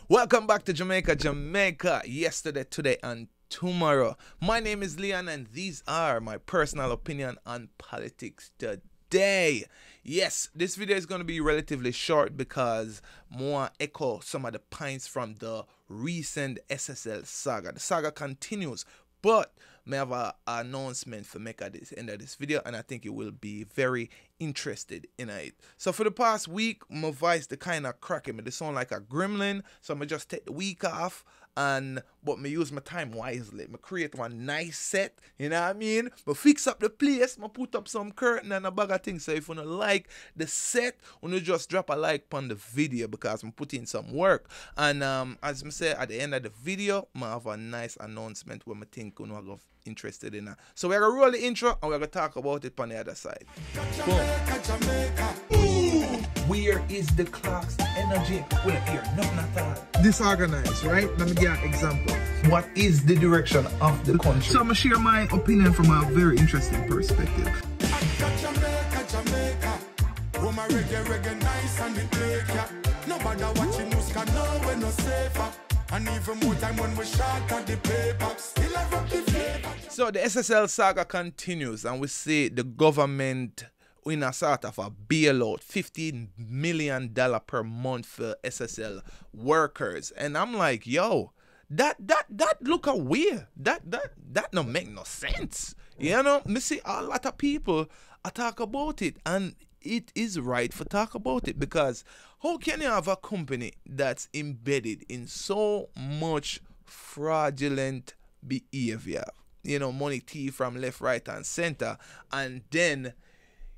Welcome back to Jamaica, yesterday, today, and tomorrow. My name is Leon, and these are my personal opinion on politics today. Yes, this video is going to be relatively short because more echo some of the points from the recent SSL saga. The saga continues, but may have an announcement for make at the end of this video, and I think you will be very interested in it. So for the past week, my voice the kind of cracking me. They sound like a gremlin, so I'm just take the week off, but me use my time wisely. Me create one nice set, you know what I mean? But fix up the place, me put up some curtain and a bag of things. So if you don't like the set, you just drop a like on the video because I'm putting some work. And as I say at the end of the video, I have a nice announcement where I think you know interested in that. So we're gonna roll the intro and we're gonna talk about it on the other side. Boom. Where is the clock's energy? Well, here, nothing at all. Disorganized, right? Let me give you an example. What is the direction of the country? So I'm gonna share my opinion from a very interesting perspective. And even more time when we shot at the paper, still have the flavor. So the SSL saga continues, and we see the government in a sort of a bailout, $15 million per month for SSL workers. And I'm like, yo, that look a weird. That no make no sense. You know, me see a lot of people talk about it, and it is right for talk about it, because how can you have a company that's embedded in so much fraudulent behavior, you know, money thief from left, right, and center, and then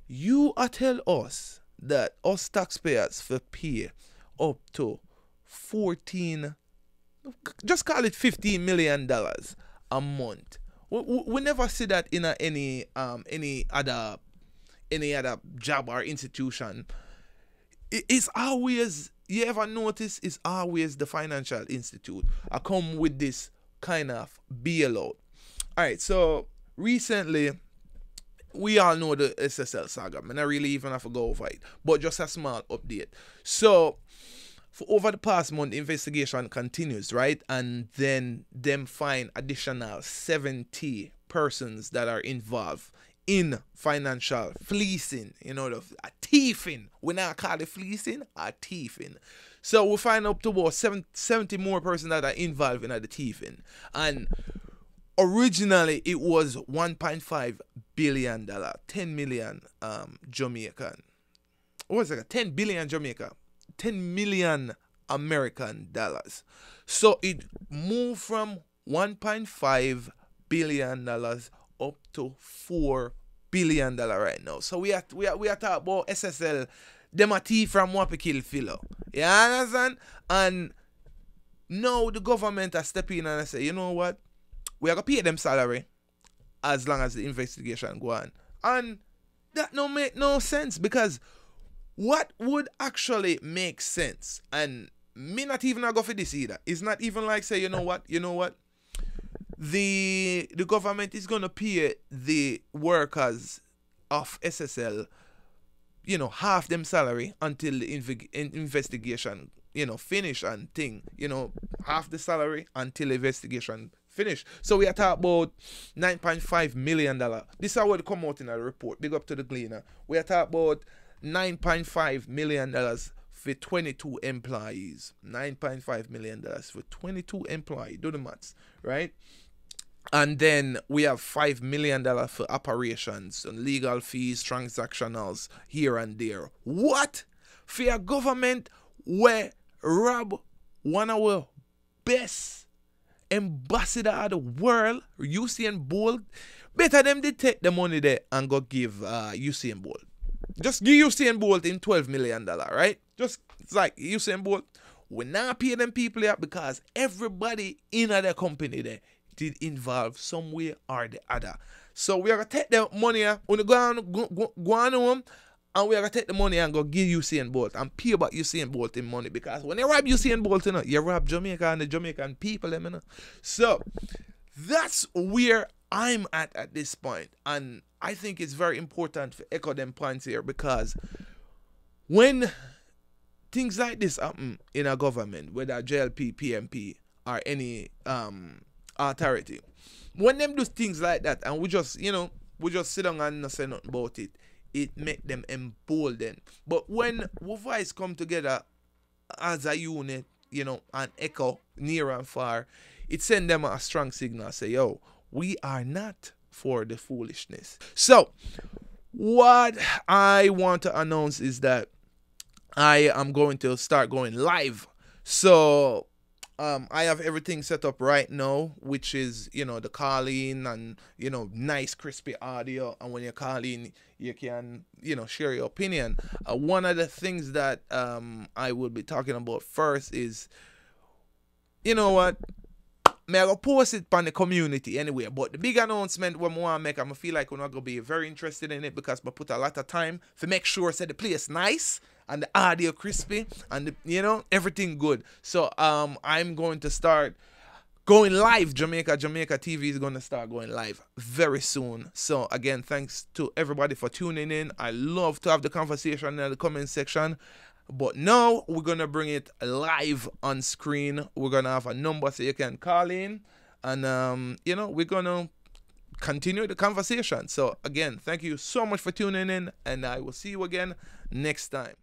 you tell us that us taxpayers for pay up to 14, just call it $15 million a month. We never see that in any other job or institution. It's always, you ever notice, it's always the financial institute I come with this kind of bailout. Alright, so recently we all know the SSL saga. I don't really even have to go over it, but just a small update. So for over the past month, the investigation continues, right? And then them find additional 70 persons that are involved in financial fleecing, you know, a thieving. We now call it fleecing, a thieving. So we find up to about 70 more persons that are involved in the thieving. And originally it was $1.5 billion, 10 million Jamaican. What was it? 10 billion Jamaica, 10 million American dollars. So it moved from $1.5 billion up to $4 billion right now. So we are talking about SSL, them a thief from Wapikil Philo. You understand? And now the government are stepping in and say, you know what? We are gonna pay them salary as long as the investigation go on. And that don't make no sense, because what would actually make sense, and me not even go for this either. It's not even like say, you know what? The government is gonna pay the workers of SSL, you know, half them salary until the investigation, you know, finish and thing, you know, half the salary until the investigation finish. So we are talking about $9.5 million. This is what come out in a report. Big up to the Gleaner. We are talking about $9.5 million for 22 employees. $9.5 million for 22 employees. Do the maths, right? And then we have $5 million for operations and legal fees, transactionals here and there. What? For a government where rob one of our best ambassador of the world, Usain Bolt, better them they take the money there and go give Usain Bolt. Just give Usain Bolt in $12 million, right? Just it's like Usain Bolt, we not pay them people here because everybody in the company there did involve some way or the other. So we are gonna take the money here, we go on home, and we are gonna take the money and go give Usain Bolt and pay about Usain Bolt in money, because when you rob Usain Bolt, you know, you rob Jamaica and the Jamaican people, you know. So that's where I'm at this point, and I think it's very important to echo them points here, because when things like this happen in a government, whether JLP, PMP, or any authority. When them do things like that, and we just, we just sit down and not say nothing about it, it make them emboldened. But when we voice come together as a unit, and echo near and far, it send them a strong signal, say, yo, we are not for the foolishness. So what I want to announce is that I am going to start going live. So I have everything set up right now, which is, the call-in and, nice crispy audio. And when you call in, you can, share your opinion. One of the things that I will be talking about first is, you know what? I go post it on the community anyway. But the big announcement we want to make, I feel like we're not going to be very interested in it because I put a lot of time to make sure the place nice and the audio crispy and everything good. So I'm going to start going live. Jamaica TV is going to start going live very soon. So again, thanks to everybody for tuning in. I love to have the conversation in the comment section. But now we're going to bring it live on screen. We're going to have a number so you can call in. And, we're going to continue the conversation. So, again, thank you so much for tuning in. And I will see you again next time.